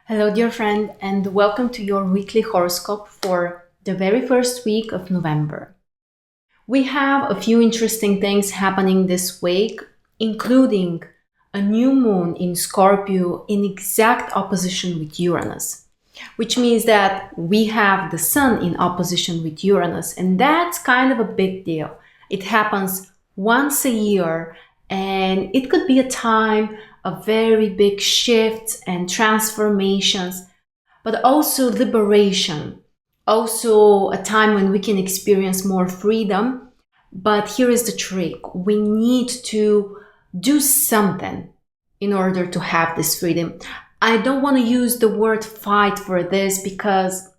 Hello, dear friend, and welcome to your weekly horoscope for the very first week of November. We have a few interesting things happening this week, including a new moon in Scorpio in exact opposition with Uranus, which means that we have the sun in opposition with Uranus, and that's kind of a big deal. It happens once a year, and it could be a time of very big shifts and transformations, but also liberation, also a time when we can experience more freedom. But here is the trick: we need to do something in order to have this freedom. I don't want to use the word fight for this because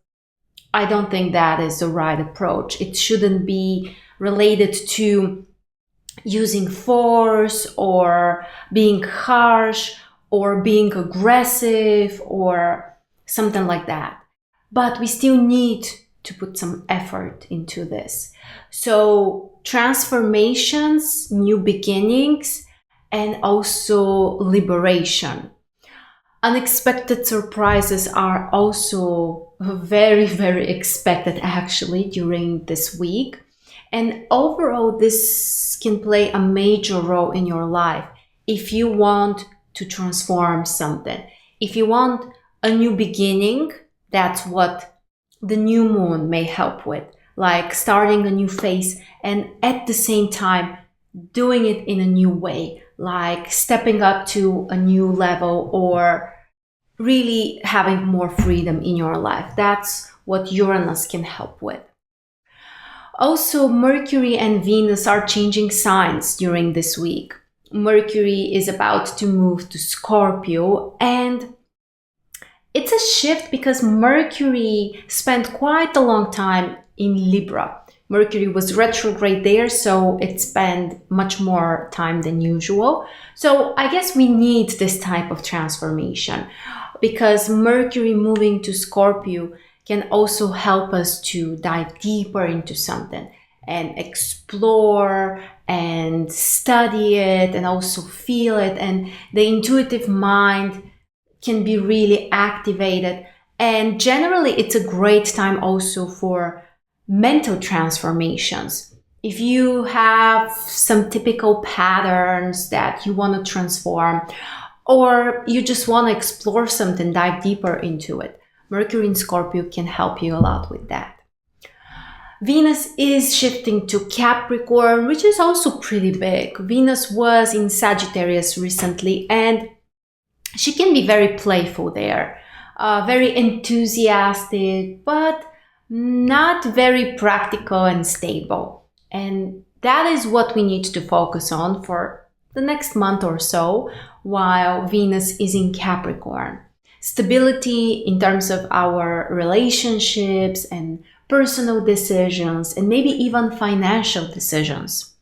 I don't think that is the right approach. It shouldn't be related to using force or being harsh or being aggressive or something like that. But we still need to put some effort into this. So transformations, new beginnings, and also liberation. Unexpected surprises are also very, very expected actually during this week. And overall, this can play a major role in your life if you want to transform something. If you want a new beginning, that's what the new moon may help with, like starting a new phase and at the same time doing it in a new way, like stepping up to a new level or really having more freedom in your life. That's what Uranus can help with. Also, Mercury and Venus are changing signs during this week. Mercury is about to move to Scorpio, and it's a shift because Mercury spent quite a long time in Libra. Mercury was retrograde there, so it spent much more time than usual. So I guess we need this type of transformation because Mercury moving to Scorpio can also help us to dive deeper into something and explore and study it and also feel it. And the intuitive mind can be really activated. And generally, it's a great time also for mental transformations. If you have some typical patterns that you want to transform, or you just want to explore something, dive deeper into it, Mercury in Scorpio can help you a lot with that. Venus is shifting to Capricorn, which is also pretty big. Venus was in Sagittarius recently, and she can be very playful there, very enthusiastic, but not very practical and stable. And that is what we need to focus on for the next month or so while Venus is in Capricorn. Stability in terms of our relationships and personal decisions and maybe even financial decisions.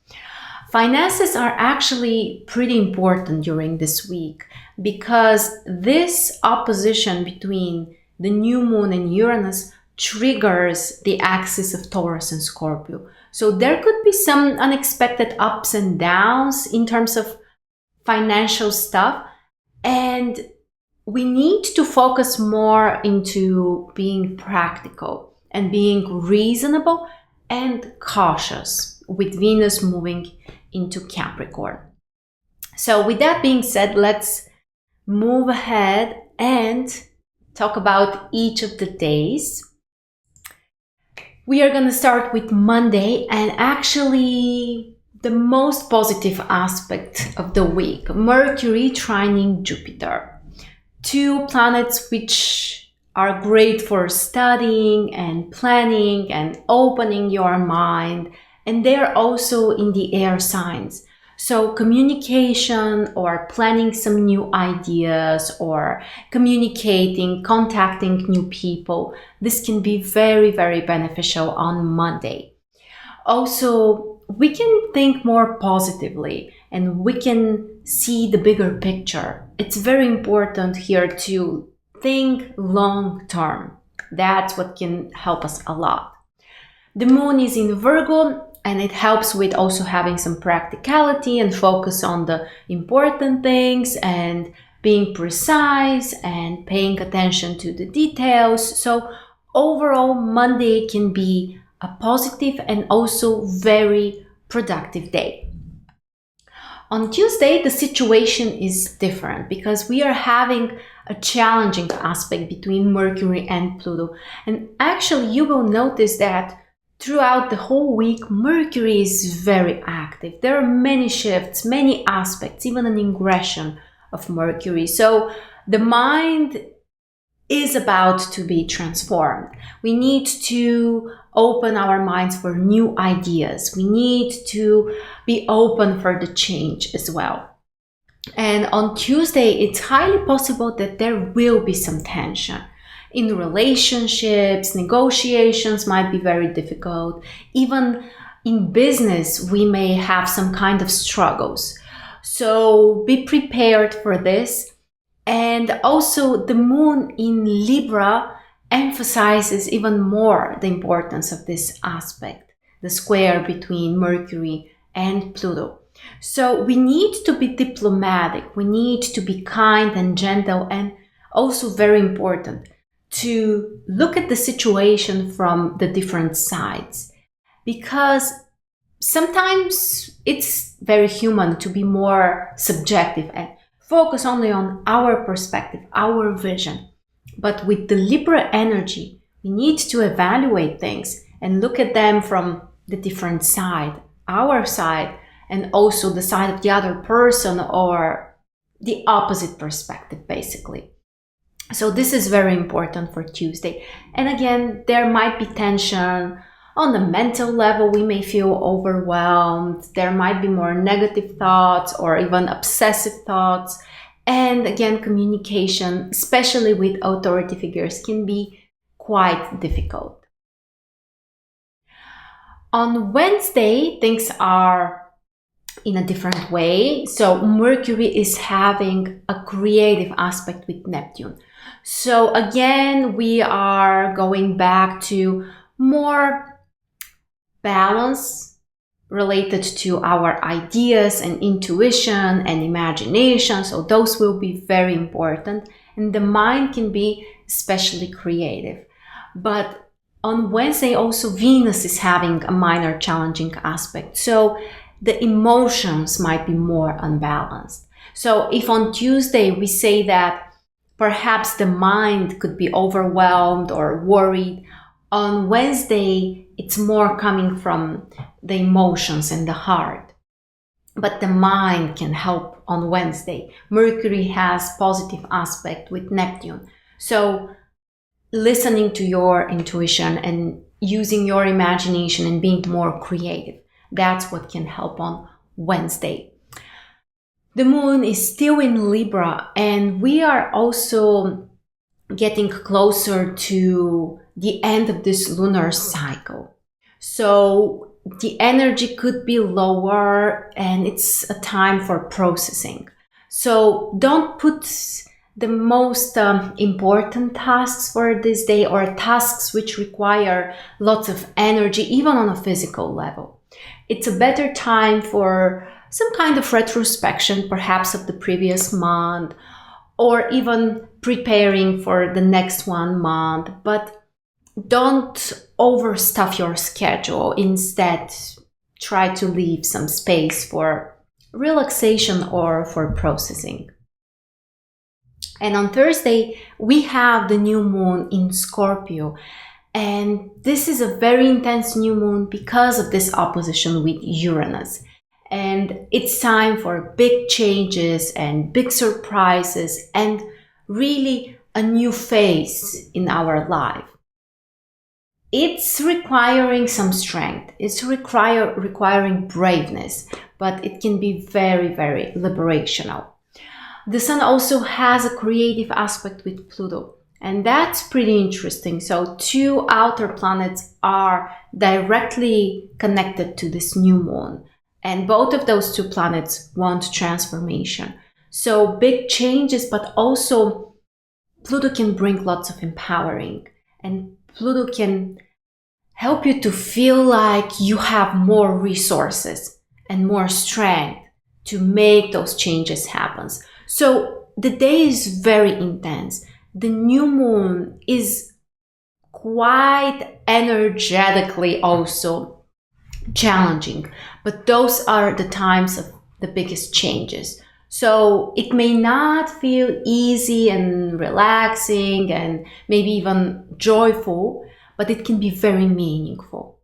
Finances are actually pretty important during this week because this opposition between the new moon and Uranus triggers the axis of Taurus and Scorpio. So there could be some unexpected ups and downs in terms of financial stuff, and we need to focus more into being practical and being reasonable and cautious with Venus moving into Capricorn. So with that being said, let's move ahead and talk about each of the days. We are going to start with Monday, and actually the most positive aspect of the week, Mercury trining Jupiter. Two planets which are great for studying and planning and opening your mind, and they're also in the air signs. So communication or planning some new ideas or communicating, contacting new people, this can be very, very beneficial on Monday. Also, we can think more positively and we can see the bigger picture. It's very important here to think long term. That's what can help us a lot. The moon is in Virgo, and it helps with also having some practicality and focus on the important things and being precise and paying attention to the details. So overall, Monday can be a positive and also very productive day. On Tuesday, the situation is different because we are having a challenging aspect between Mercury and Pluto. And actually, you will notice that throughout the whole week, Mercury is very active. There are many shifts, many aspects, even an ingression of Mercury. So the mind is about to be transformed. We need to open our minds for new ideas. We need to be open for the change as well. And on Tuesday, it's highly possible that there will be some tension. In relationships, negotiations might be very difficult. Even in business, we may have some kind of struggles. So be prepared for this. And also the moon in Libra emphasizes even more the importance of this aspect, the square between Mercury and Pluto. So we need to be diplomatic, we need to be kind and gentle, and also very important to look at the situation from the different sides, because sometimes it's very human to be more subjective and focus only on our perspective, our vision. But with the Libra energy, we need to evaluate things and look at them from the different side, our side, and also the side of the other person, or the opposite perspective, basically. So this is very important for Tuesday. And again, there might be tension on the mental level. We may feel overwhelmed. There might be more negative thoughts or even obsessive thoughts. And again, communication, especially with authority figures, can be quite difficult. On Wednesday, things are in a different way. So Mercury is having a creative aspect with Neptune. So again, we are going back to more balance related to our ideas and intuition and imagination. So those will be very important. And the mind can be especially creative. But on Wednesday, also Venus is having a minor challenging aspect. So the emotions might be more unbalanced. So if on Tuesday we say that perhaps the mind could be overwhelmed or worried, on Wednesday it's more coming from the emotions and the heart. But the mind can help on Wednesday. Mercury has positive aspect with Neptune. So listening to your intuition and using your imagination and being more creative, that's what can help on Wednesday. The moon is still in Libra, and we are also getting closer to the end of this lunar cycle. So the energy could be lower and it's a time for processing. So don't put the most important tasks for this day, or tasks which require lots of energy, even on a physical level. It's a better time for some kind of retrospection, perhaps of the previous month, or even preparing for the next 1 month. But don't overstuff your schedule. Instead, try to leave some space for relaxation or for processing. And on Thursday, we have the new moon in Scorpio. And this is a very intense new moon because of this opposition with Uranus. And it's time for big changes and big surprises and really a new phase in our life. It's requiring some strength. It's requiring braveness, but it can be very, very liberational. The Sun also has a creative aspect with Pluto. And that's pretty interesting. So 2 outer planets are directly connected to this new moon. And both of those 2 planets want transformation. So big changes, but also Pluto can bring lots of empowering. And Pluto can help you to feel like you have more resources and more strength to make those changes happen. So the day is very intense. The new moon is quite energetically also challenging, but those are the times of the biggest changes. So it may not feel easy and relaxing and maybe even joyful, but it can be very meaningful.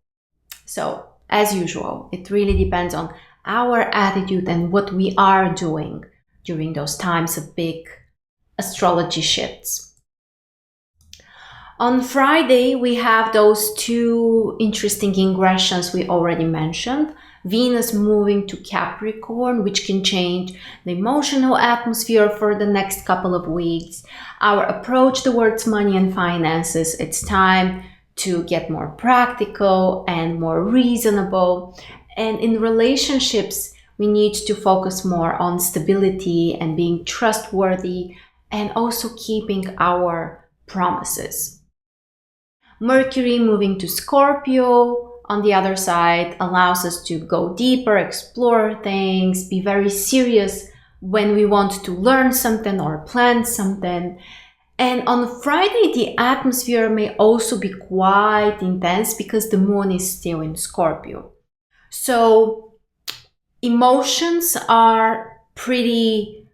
So as usual, it really depends on our attitude and what we are doing during those times of big astrology shifts. On Friday, we have those two interesting ingressions we already mentioned. Venus moving to Capricorn, which can change the emotional atmosphere for the next couple of weeks. Our approach towards money and finances, it's time to get more practical and more reasonable. And in relationships, we need to focus more on stability and being trustworthy and also keeping our promises. Mercury moving to Scorpio on the other side allows us to go deeper, explore things, be very serious when we want to learn something or plan something. And on Friday, the atmosphere may also be quite intense because the moon is still in Scorpio. So emotions are pretty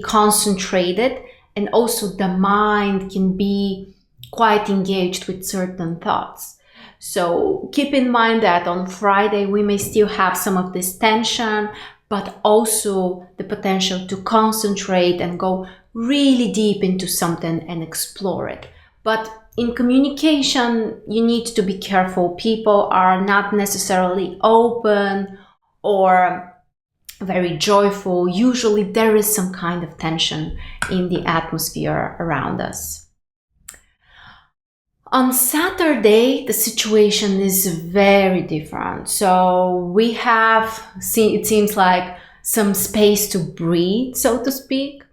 concentrated, and also the mind can be quite engaged with certain thoughts. So keep in mind that on Friday we may still have some of this tension, but also the potential to concentrate and go really deep into something and explore it. But in communication, you need to be careful. People are not necessarily open or very joyful. Usually there is some kind of tension in the atmosphere around us. On Saturday, the situation is very different. So we have, it seems like, some space to breathe, so to speak.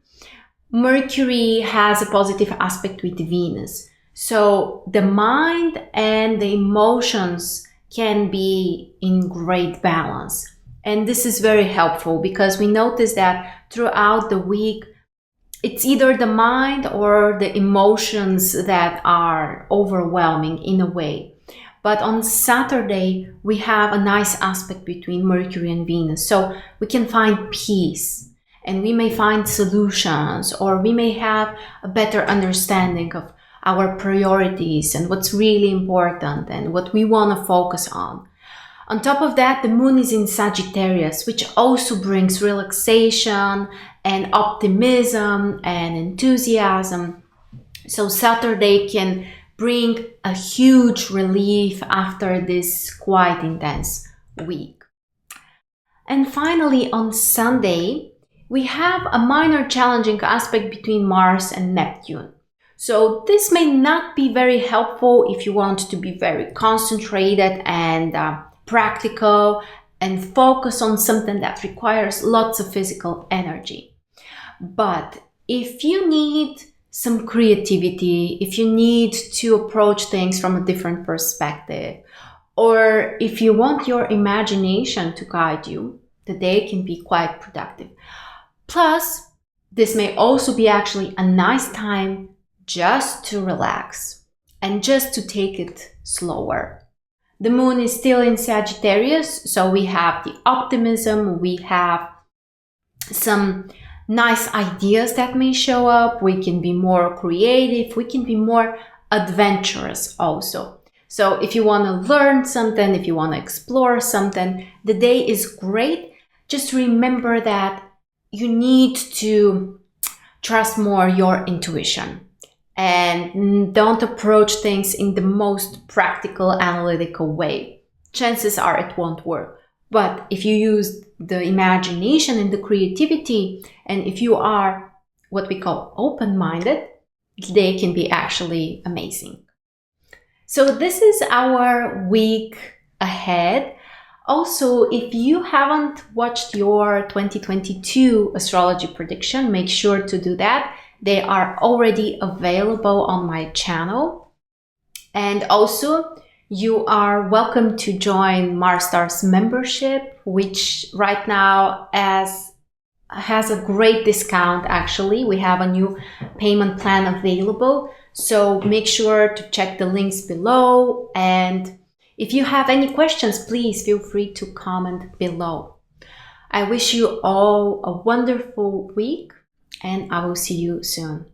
Mercury has a positive aspect with Venus. So the mind and the emotions can be in great balance. And this is very helpful because we notice that throughout the week, it's either the mind or the emotions that are overwhelming in a way. But on Saturday, we have a nice aspect between Mercury and Venus. So we can find peace and we may find solutions, or we may have a better understanding of our priorities and what's really important and what we want to focus on. On top of that, the moon is in Sagittarius, which also brings relaxation and optimism and enthusiasm. So Saturday can bring a huge relief after this quite intense week. And finally, on Sunday, we have a minor challenging aspect between Mars and Neptune. So this may not be very helpful if you want to be very concentrated and practical and focus on something that requires lots of physical energy. But if you need some creativity, if you need to approach things from a different perspective, or if you want your imagination to guide you, the day can be quite productive. Plus, this may also be actually a nice time just to relax and just to take it slower. The moon is still in Sagittarius, so we have the optimism, we have some nice ideas that may show up, we can be more creative, we can be more adventurous also. So if you want to learn something, if you want to explore something, the day is great. Just remember that you need to trust more your intuition. And don't approach things in the most practical, analytical way. Chances are it won't work. But if you use the imagination and the creativity, and if you are what we call open-minded, the day can be actually amazing. So this is our week ahead. Also, if you haven't watched your 2022 astrology prediction, make sure to do that. They are already available on my channel. And also, you are welcome to join Mars Stars membership, which right now, as has a great discount. Actually, we have a new payment plan available, so make sure to check the links below. And if you have any questions, please feel free to comment below. I wish you all a wonderful week, and I will see you soon.